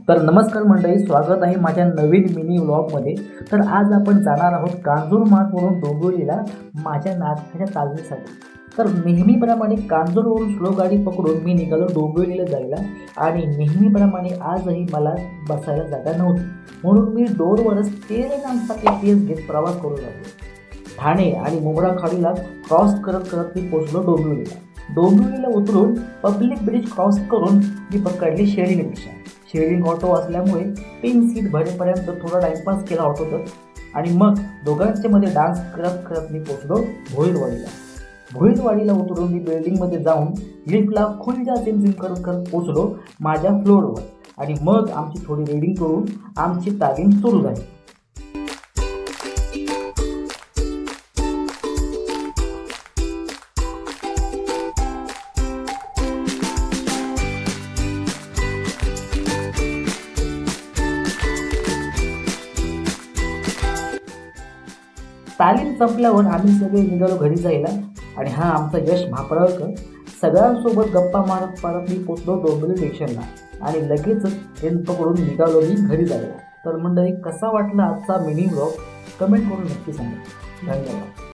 तर नमस्कार मंडळी, स्वागत आहे माझ्या नवीन मिनी व्लॉगमध्ये। तर आज आपण जाणार आहोत कांजूर मार्गवरून डोंबिवलीला माझ्या नाटकाच्या तालमीसाठी। तर नेहमीप्रमाणे कांजूरवरून स्लो गाडी पकडून मी निघालो डोंबिवलीला जायला आणि नेहमीप्रमाणे आजही मला बसायला जागा नव्हती, म्हणून मी डोरवरच 13 तासांचा पेस घेत प्रवास करू लागलो। ठाणे आणि मुंब्रा खाडीला क्रॉस करत करत मी पोहोचलो डोंबिवलीला। डोंबिवलीला उतरून पब्लिक ब्रिज क्रॉस करून मी पकडली शेअरिंग रिक्षा। शेअरिंग ऑटो असल्यामुळे 3 सीट भरेपर्यंत थोडा टाइमपास केला ऑटोतच आणि मग दोघांच्या मध्ये डान्स करत करत मी पोहोचलो भोईरवाडीला। भोईरवाडीला उतरून मी बिल्डिंगमध्ये जाऊन लिफ्टला खुलजा चिमचिम करत करत पोहोचलो माझ्या फ्लोअरवर आणि मग आमची थोडी रीडिंग करून आमची तालीम सुरू झाली। तालीम संपल्यावर आम्ही सगळे निघालो घरी जायला आणि हा आमचा यश महाप्रळकर। सगळ्यांसोबत गप्पा मारत मारत मी पोचलो डोंबिवली स्टेशनला आणि लगेचच ट्रेन पकडून निघालो मी घरी जायला। तर मंडळी, कसा वाटला आजचा मिनी व्लॉग कमेंट करून नक्की सांगा। धन्यवाद।